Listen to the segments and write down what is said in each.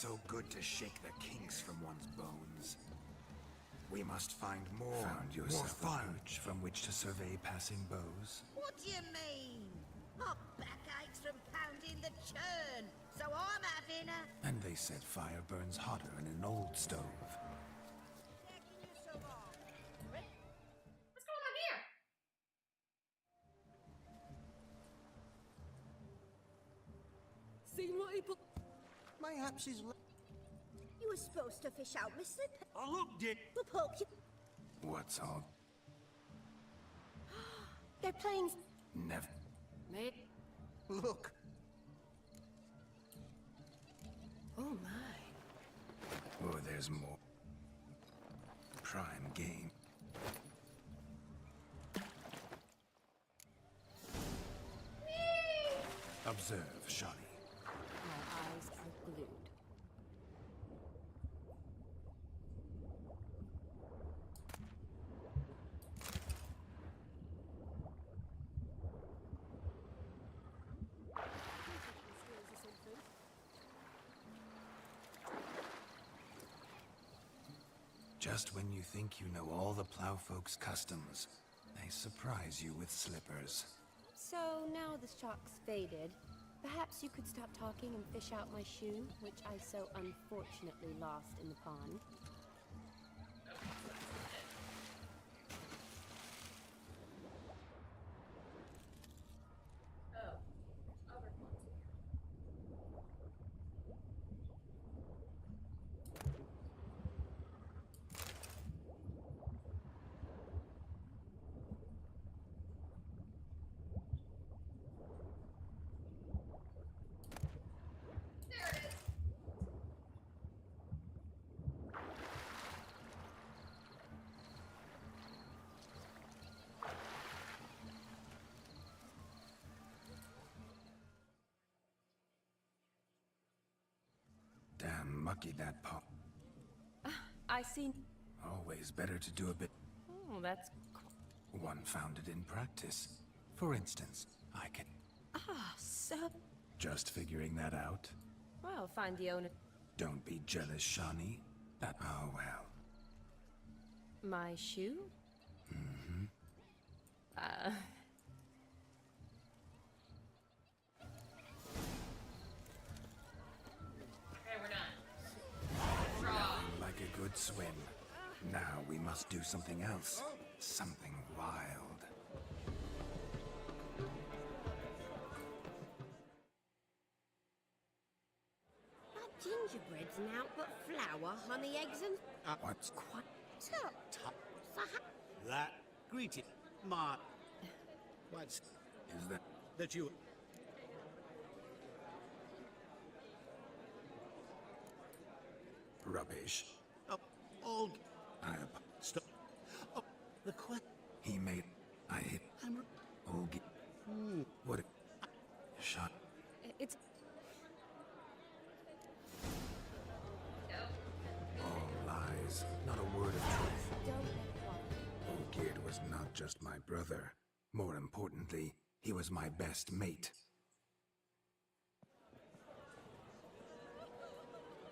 so good to shake the kinks from one's bones. We must find more. Found yourself a perch from which to survey passing bows? What do you mean? My back aches from pounding the churn, so I'm having a... And they said fire burns hotter in an old stove. What's going on here? Seen what he put? Mayhaps he's... You were supposed to fish out, mister. I looked it. The poke you... What's all? They're playing... Never. Mate. Look. Oh my. Oh, there's more. Prime game. Observe, Shawnee. My eyes are glued. Just when you think you know all the plowfolk's customs, they surprise you with slippers. So now the shock's faded, perhaps you could stop talking and fish out my shoe, which I so unfortunately lost in the pond. Damn mucky that pop. I see. Always better to do a bit. Oh, that's... One found it in practice. For instance, I can... so... Just figuring that out. Well, find the owner... Don't be jealous, Shawnee. That... Oh, well. My shoe? Mm-hmm. Okay, we're done. Nothing like a good swim. Now we must do something else. Something wild. Not gingerbreads now, but flour, honey, eggs and... What's... Quite... Tut, tut. That greeting, Mark. What's Is that... that you... Rubbish. Oh, all... Stop. Oh, the question... He made... I hit... I'm... Olgi. What a... Shot. It's... All lies. Not a word of truth. Don't let it walk. Olgierd was not just my brother. More importantly, he was my best mate.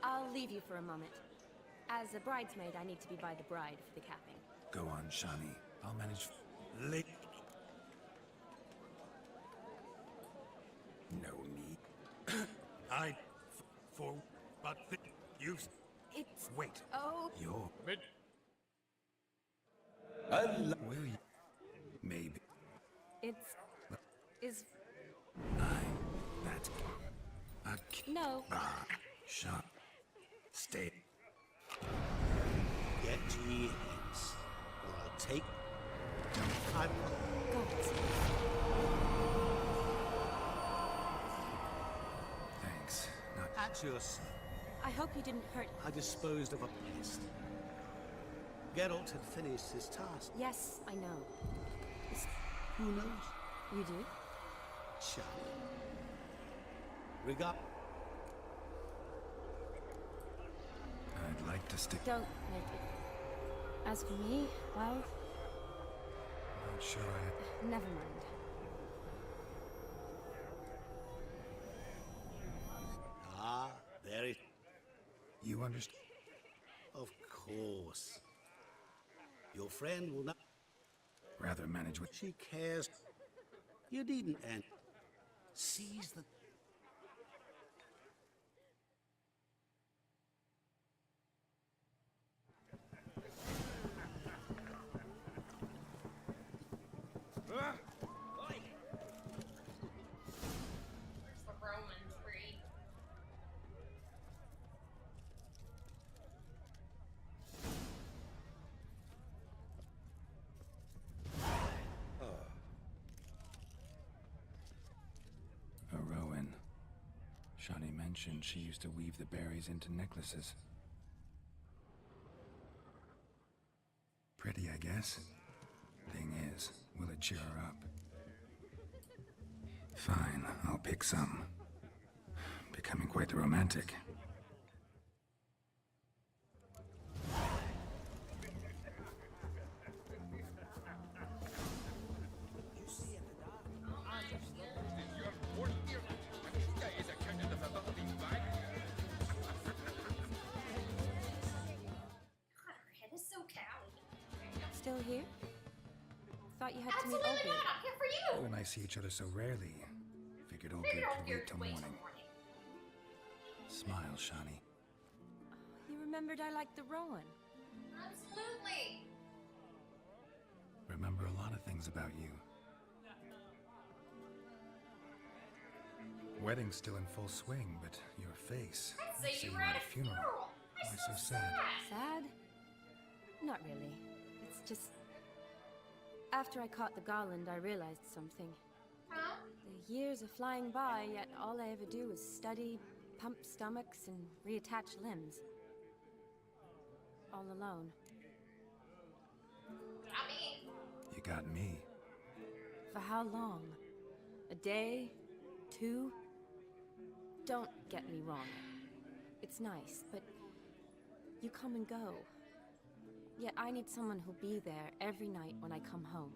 I'll leave you for a moment. As a bridesmaid, I need to be by the bride for the capping. Go on, Shawnee. I'll manage... Late. No need. But you... It's... Wait. Oh... You're... Will you... Maybe... It's... Is... That's... No. Shot. Stay. Get ye hence, or I'll take... I'm... Gods. Thanks. Not... At your service. I hope you didn't hurt... I disposed of a pest. Geralt had finished his task. Yes, I know. Who knows? You do? Shall we? Regard... I'd like to stick... Don't make it. As for me, well... Not sure I... Never mind. Ah, there it... You understand? Of course. Your friend will not... Rather manage with... She cares. You needn't end. Seize the... Where's the Roman tree? A Rowan. Shani mentioned she used to weave the berries into necklaces. Pretty, I guess. Thing is, will it cheer her up? Fine, I'll pick some. Becoming quite the romantic. God, her head is so cowed. Still here? Thought you had to meet Absolutely Olga. not. I'm here for you. You and I see each other so rarely. Figured Olga Maybe I'll could get wait till wait morning. till morning. Smile, Shani. You remembered I liked the Rowan. Absolutely. Remember a lot of things about you. Wedding's still in full swing, but your face. I'd say you were were at a funeral. Why I'm so sad? Sad? Not really. It's just... After I caught the garland, I realized something. Huh? The years are flying by, yet all I ever do is study, pump stomachs, and reattach limbs. All alone. Not me. You got me. For how long? A day? 2? Don't get me wrong. It's nice, but you come and go. Yet I need someone who'll be there every night when I come home.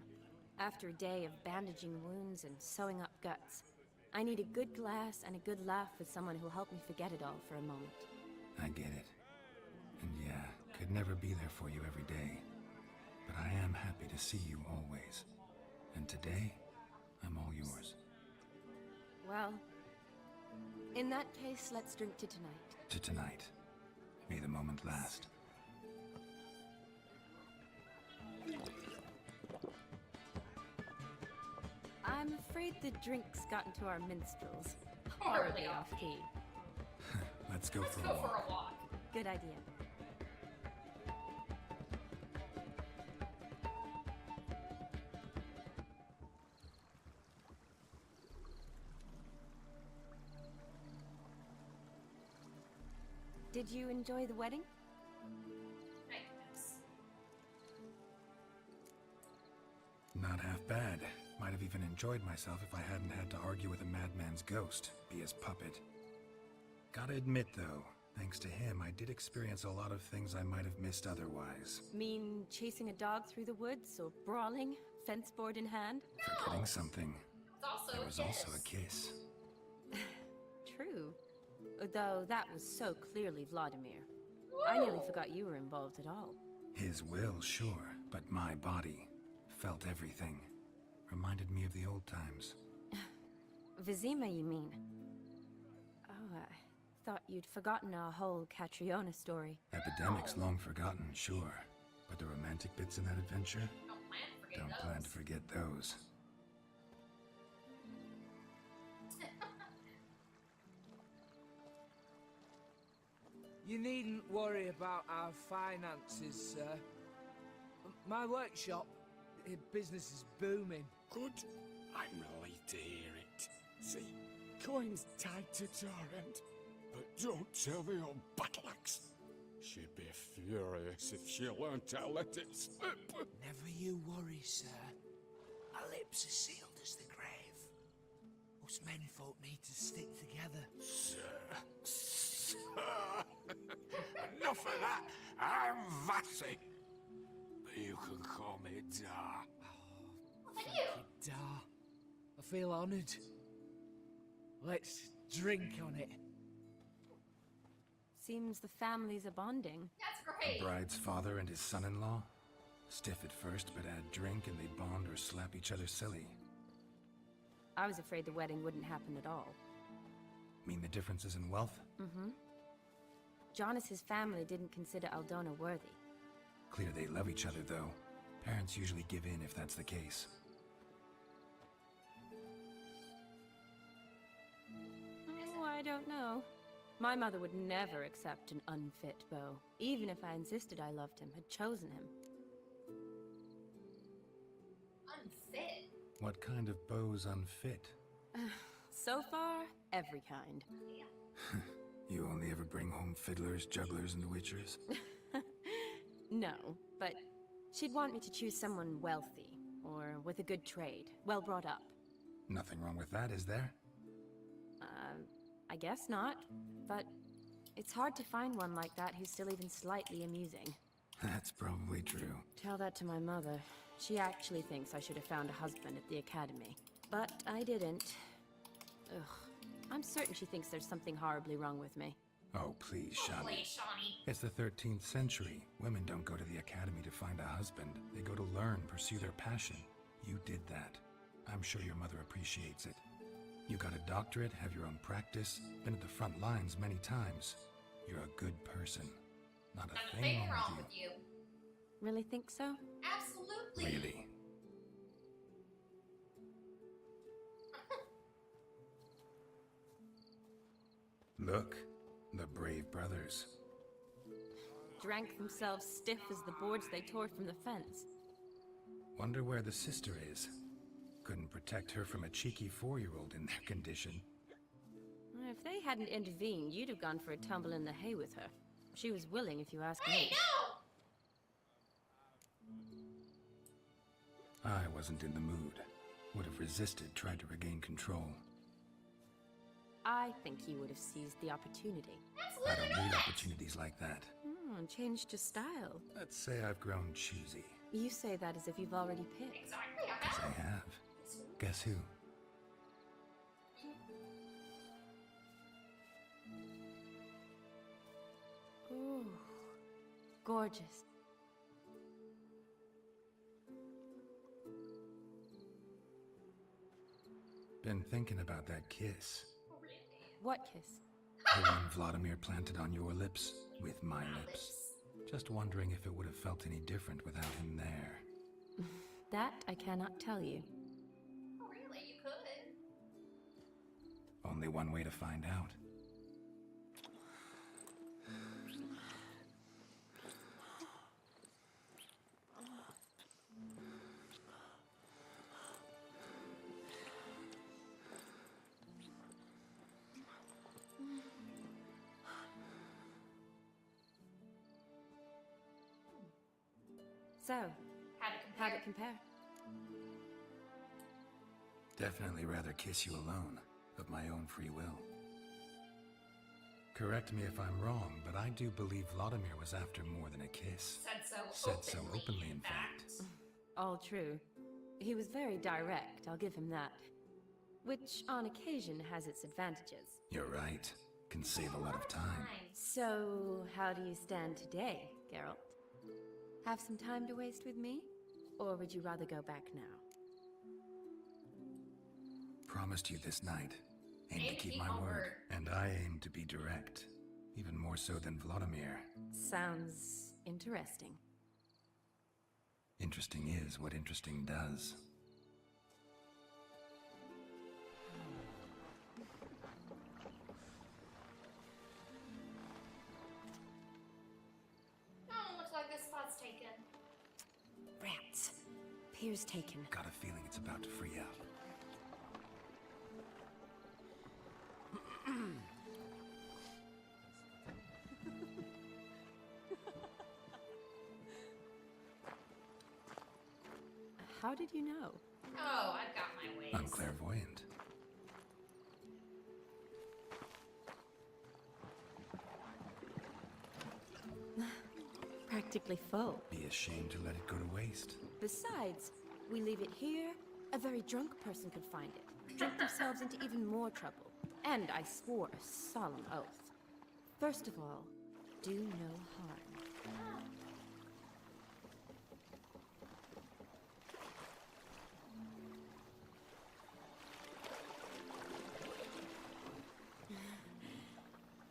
After a day of bandaging wounds and sewing up guts. I need a good glass and a good laugh with someone who'll help me forget it all for a moment. I get it. And yeah, could never be there for you every day. But I am happy to see you always. And today, I'm all yours. Well, in that case, let's drink to tonight. To tonight. May the moment last. I'm afraid the drinks got into our minstrels. Horribly Horribly off off key. Let's go Let's for go a walk. for a walk. Good idea. Did you enjoy the wedding? Nice. Not half bad. Might have even enjoyed myself if I hadn't had to argue with a madman's ghost, be his puppet. Gotta admit, though, thanks to him, I did experience a lot of things I might have missed otherwise. Mean chasing a dog through the woods or brawling, fence board in hand? Forgetting something. It's also There a was kiss. also a kiss. True. Though that was so clearly Vladimir. I nearly forgot you were involved at all. His will, sure, but my body felt everything. Reminded me of the old times. Vizima, you mean? Oh, I thought you'd forgotten our whole Catriona story. Epidemics long forgotten, sure. But the romantic bits in that adventure? Don't plan to forget Don't those. plan to forget those. You needn't worry about our finances, sir. My workshop, business is booming. Good. I'm relieved to hear it. See, coin's tied to Torrent. But don't tell the old battle axe. She'd be furious if she learned to let it slip. Never you worry, sir. Our lips are sealed as the grave. Us menfolk need to stick together. Sir. Enough of that. I'm Vassy. But you can call me Dar. Thank you. Dar, I feel honoured. Let's drink on it. Seems the families are bonding. That's The great. bride's father and his son-in-law? Stiff at first, but add drink and they bond or slap each other silly. I was afraid the wedding wouldn't happen at all. Mean the differences in wealth? Mm-hmm. Jonas's family didn't consider Aldona worthy. Clear they love each other, though. Parents usually give in if that's the case. Oh, I don't know. My mother would never accept an unfit beau, even if I insisted I loved him, had chosen him. Unfit. What kind of beau's unfit? So far, every kind. Yeah. You only ever bring home fiddlers, jugglers, and witchers? No, but she'd want me to choose someone wealthy, or with a good trade, well brought up. Nothing wrong with that, is there? I guess not, but it's hard to find one like that who's still even slightly amusing. That's probably true. Tell that to my mother. She actually thinks I should have found a husband at the academy. But I didn't. Ugh. I'm certain she thinks there's something horribly wrong with me. Oh, please, Oh, Shani. please, Shawnee. It's the 13th century. Women don't go to the academy to find a husband. They go to learn, pursue their passion. You did that. I'm sure your mother appreciates it. You got a doctorate, have your own practice, been at the front lines many times. You're a good person. Not a thing wrong with you. Really think so? Absolutely. Really? Look, the brave brothers. Drank themselves stiff as the boards they tore from the fence. Wonder where the sister is. Couldn't protect her from a cheeky 4-year-old in their condition. If they hadn't intervened, you'd have gone for a tumble in the hay with her. She was willing, if you ask Hey, me. no! I wasn't in the mood. Would have resisted, tried to regain control. I think he would have seized the opportunity. I don't need opportunities like that. And changed your style. Let's say I've grown choosy. You say that as if you've already picked. Exactly, I Yes, have. I have. Guess who? Ooh, gorgeous. Been thinking about that kiss. What kiss? The one Vladimir planted on your lips, with my lips. Just wondering if it would have felt any different without him there. That I cannot tell you. Oh, really? You could. Only one way to find out. So, How'd how'd it compare? it compare? Definitely rather kiss you alone, of my own free will. Correct me if I'm wrong, but I do believe Vladimir was after more than a kiss. Said so openly, in fact. All true. He was very direct, I'll give him that. Which, on occasion, has its advantages. You're right. Can save a lot of time. So, how do you stand today, Geralt? Have some time to waste with me? Or would you rather go back now? Promised you this night. Aim to keep my word. And I aim to be direct. Even more so than Vladimir. Sounds interesting. Interesting is what interesting does. Oh, looks like this spot's taken. Rats. Pier's taken. Got a feeling it's about to free up. How did you know? Oh, I've got my ways. I'm clairvoyant. Practically full. Be ashamed to let it go to waste. Besides, we leave it here, a very drunk person could find it, drink themselves into even more trouble. And I swore a solemn oath. First of all, do no harm.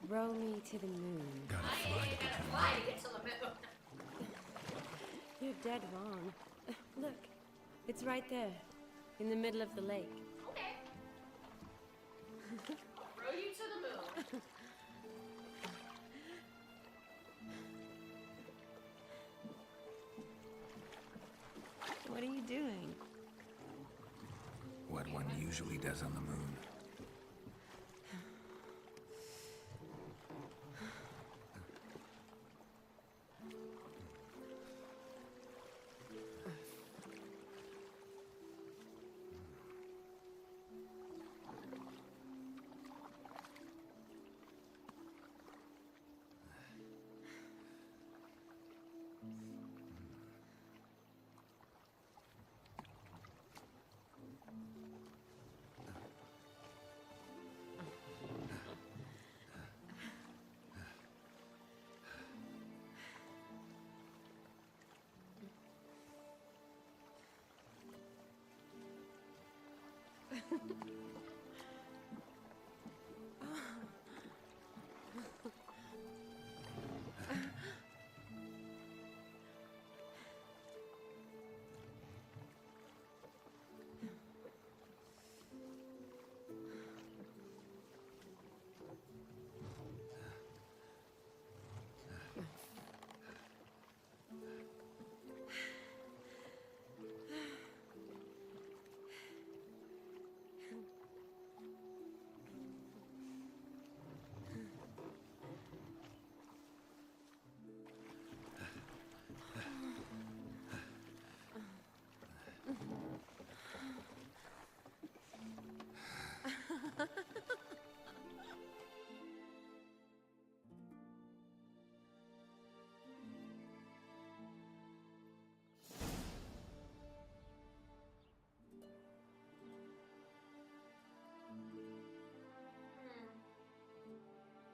Row me to the moon. Gotta I fly to ain't get gonna to the fly moon. to get to the moon. You're dead wrong. Look, it's right there, in the middle of the lake. Okay. I'll row you to the moon. What are you doing? What one usually does on the moon.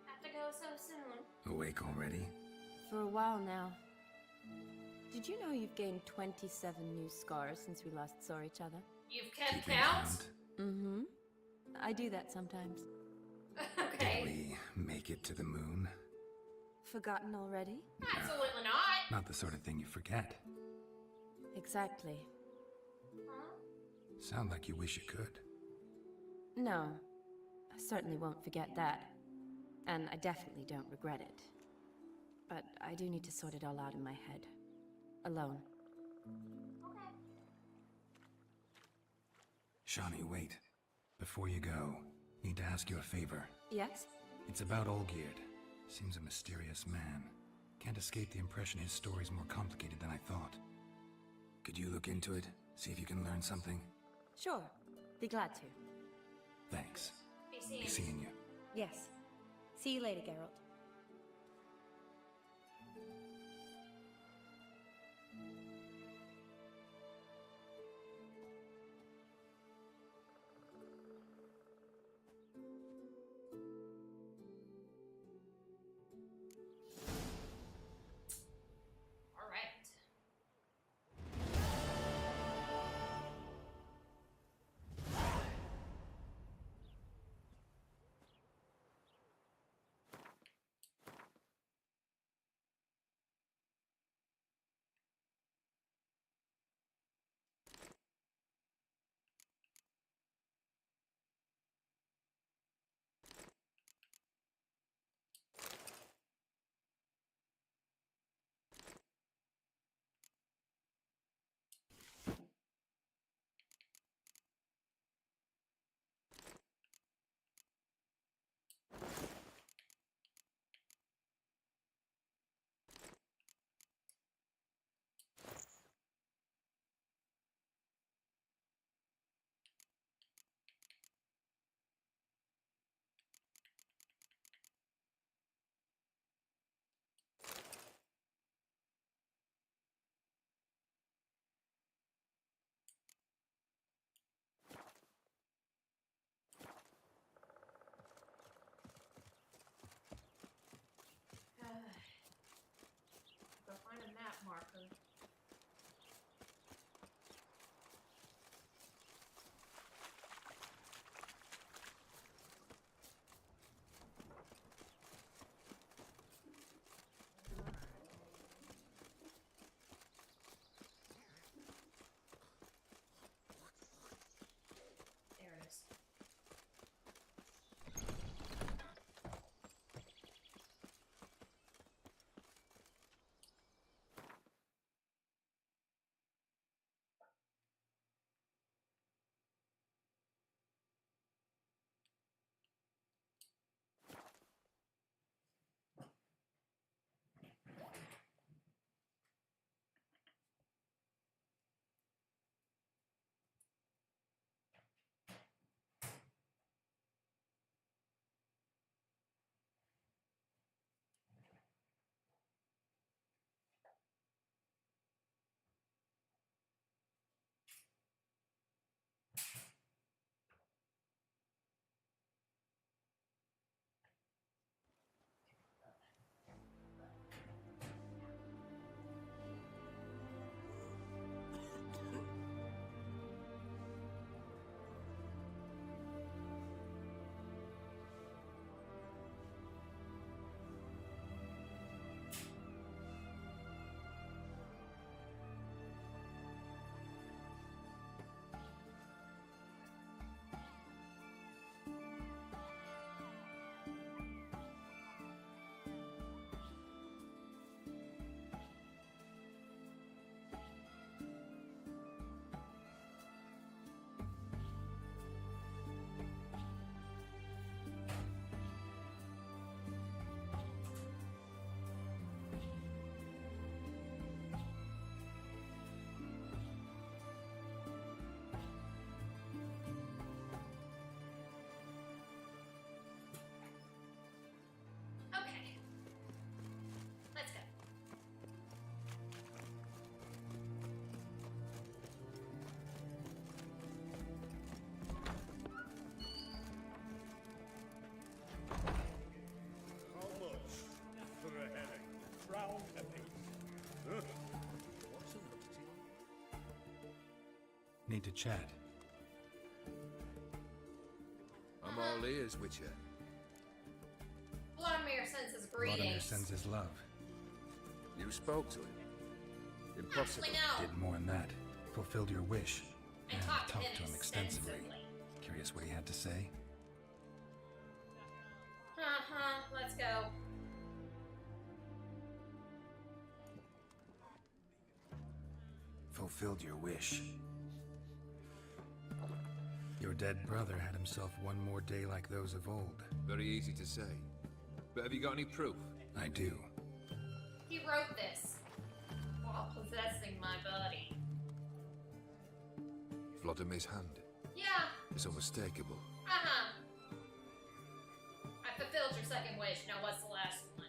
Have to go so soon. Awake already? For a while now. Did you know you've gained 27 new scars since we last saw each other? You've kept Keeping count? Mm-hmm. I do that sometimes. Okay. We make it to the moon? Forgotten already? Absolutely not. Not the sort of thing you forget. Exactly. Huh? Sound like you wish you could. No. I certainly won't forget that. And I definitely don't regret it. But I do need to sort it all out in my head. Alone. Okay. Shawnee, wait. Before you go, need to ask you a favor. Yes? It's about Olgierd. Seems a mysterious man. Can't escape the impression his story's more complicated than I thought. Could you look into it? See if you can learn something? Sure. Be glad to. Thanks. Be Be seeing. seeing you. Yes. See you later, Geralt. All right. Need to chat. I'm all ears, Witcher. Vladimir sends his Vladimir greetings. sends his love. You spoke to him? Impossible. Actually, no. Did more than that. Fulfilled your wish. I And talked to talked him to him extensively. extensively. Curious what he had to say? Let's go. Fulfilled your wish. Your dead brother had himself one more day like those of old. Very easy to say. But have you got any proof? I do. He wrote this while possessing my body. Vladimir's hand. Yeah. It's unmistakable. I fulfilled your second wish. Now what's the last one?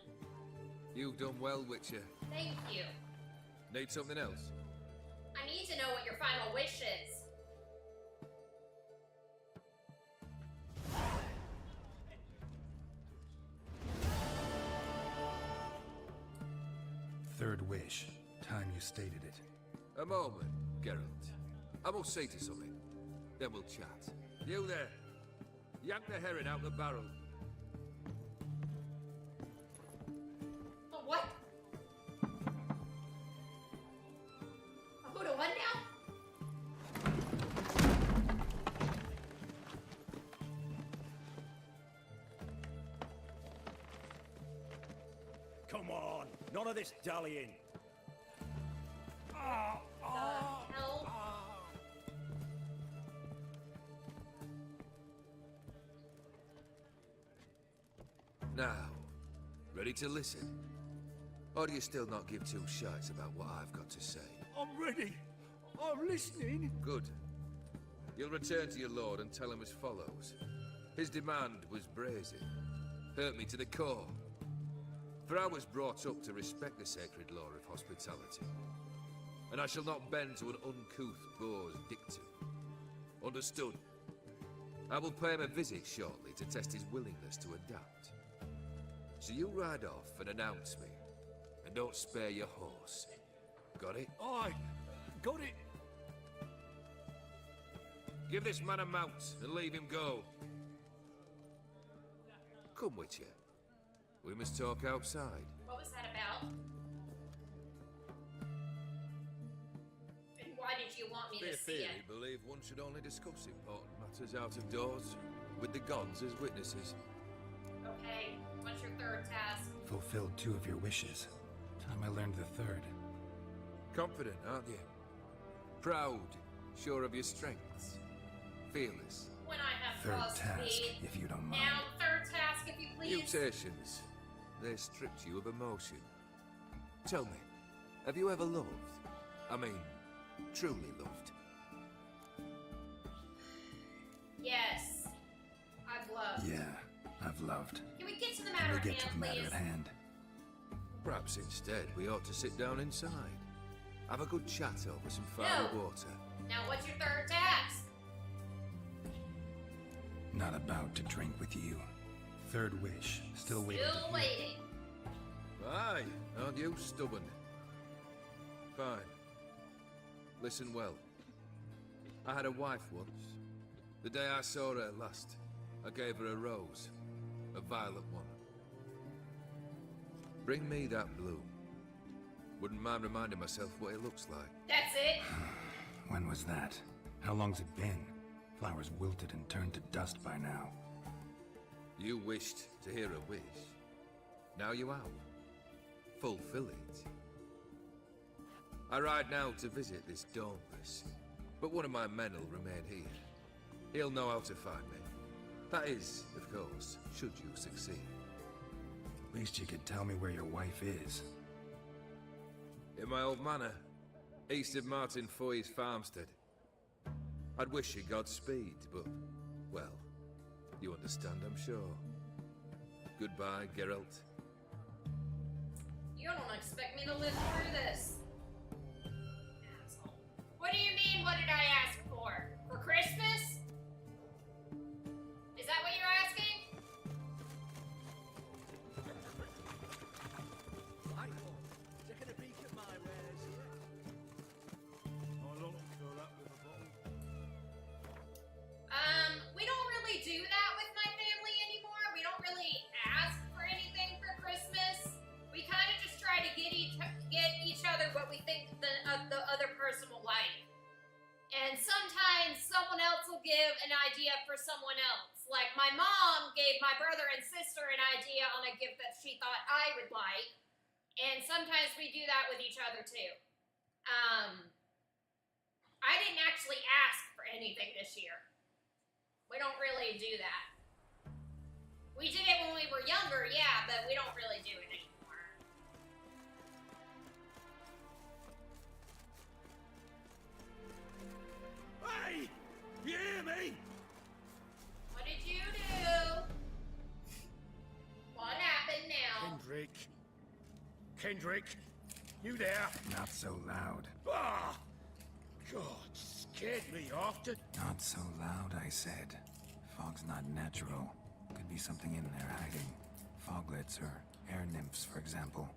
You've done well, Witcher. Thank you. Need something else? I need to know what your final wish is. Third wish. Time you stated it. A moment, Geralt. I must say to something. Then we'll chat. You there. Yank the herring out the barrel. Oh, what? I'll go to what now? Come on, none of this dallying. The hell? Now, ready to listen? Or do you still not give two shites about what I've got to say? I'm ready. I'm listening. Good. You'll return to your lord and tell him as follows. His demand was brazen. Hurt me to the core. For I was brought up to respect the sacred law of hospitality. And I shall not bend to an uncouth boor's dictum. Understood? I will pay him a visit shortly to test his willingness to adapt. So you ride off and announce me. And don't spare your horse. Got it? Aye, got it. Give this man a mount and leave him go. Come, Witcher. We must talk outside. What was that about? And why did you want me Their to see theory it? believe one should only discuss important matters out of doors, with the gods as witnesses. Okay, what's your third task? Fulfilled two of your wishes. Time I learned the third. Confident, aren't you? Proud, sure of your strengths. Fearless. When I have Third crossed task, speed. if you don't mind. Now, third task, if you please. Mutations. They stripped you of emotion. Tell me, have you ever loved? I mean, truly loved? Yes. I've loved. Yeah, I've loved. Can we get to the Can matter we at get to the hand, matter please? at hand? Perhaps instead we ought to sit down inside. Have a good chat over some fiery No. water. Now, what's your third task? Not about to drink with you. Third wish. Still waiting. to Still hear. waiting. Aye, aren't you stubborn? Fine. Listen well. I had a wife once. The day I saw her last, I gave her a rose. A violet one. Bring me that bloom. Wouldn't mind reminding myself what it looks like. That's it? When was that? How long's it been? Flowers wilted and turned to dust by now. You wished to hear a wish. Now you out. Fulfill it. I ride now to visit this Dauntless, but one of my men will remain here. He'll know how to find me. That is, of course, should you succeed. At least you could tell me where your wife is. In my old manor, east of Martin Foy's farmstead. I'd wish you Godspeed, but, well, you understand, I'm sure. Goodbye, Geralt. You don't expect me to live through this. Asshole. What do you mean, what did I ask for? For Christmas? Is that what you're asking? idea for someone else. Like, my mom gave my brother and sister an idea on a gift that she thought I would like. And sometimes we do that with each other, too. I didn't actually ask for anything this year. We don't really do that. We did it when we were younger, yeah, but we don't really do it anymore. Hey! You hear me? What did you do? What happened now? Kendrick, you there? Not so loud. Ah! God, scared me after. Not so loud, I said. Fog's not natural. Could be something in there hiding. Foglets or air nymphs, for example.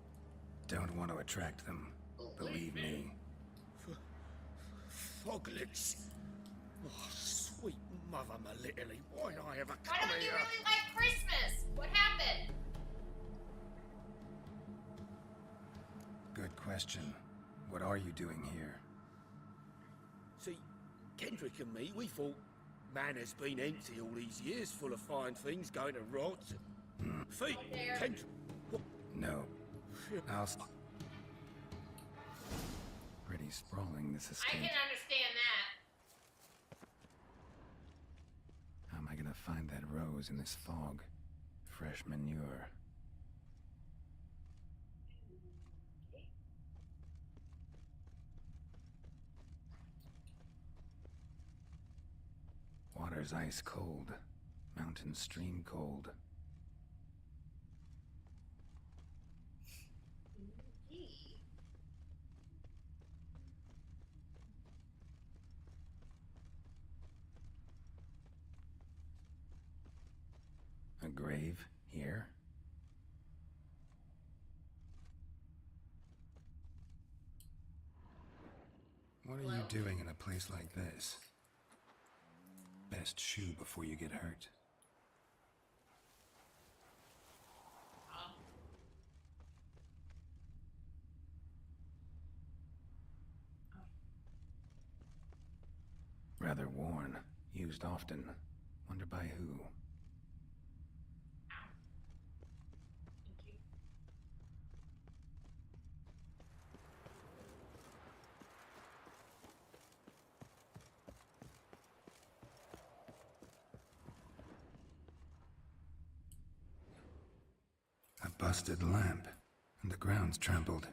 Don't want to attract them. Believe me. Foglets. Oh, sweet mother, my little, why did I ever Why come don't you here? really like Christmas? What happened? Good question. What are you doing here? See, Kendrick and me, we thought man has been empty all these years, full of fine things going to rot. Feet, there. Kendrick. What? No. I'll pretty sprawling, this I estate. can understand that. How am I gonna find that rose in this fog? Fresh manure. Water's ice cold. Mountain stream cold. A grave here? What are you doing in a place like this? Best shoe before you get hurt. Rather worn, used often. Wonder by who. A busted lamp, and the ground's trampled.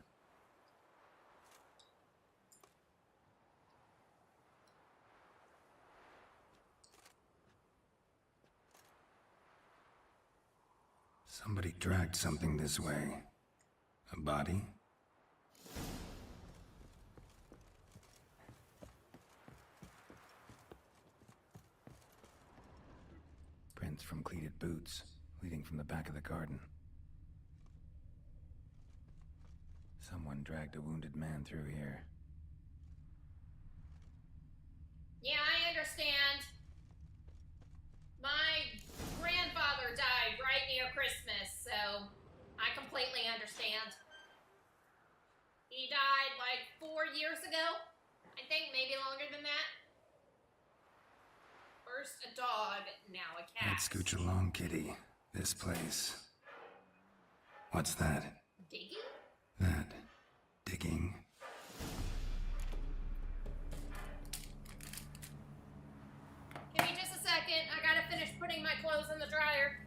Somebody dragged something this way. A body? Prints from cleated boots, leading from the back of the garden. Someone dragged a wounded man through here. Yeah, I understand. My grandfather died right near Christmas, so I completely understand. He died like 4 years ago. I think maybe longer than that. First a dog, now a cat. Let's scooch along, kitty. This place. What's that? Digging? That. Digging. Give me just a second. I gotta finish putting my clothes in the dryer.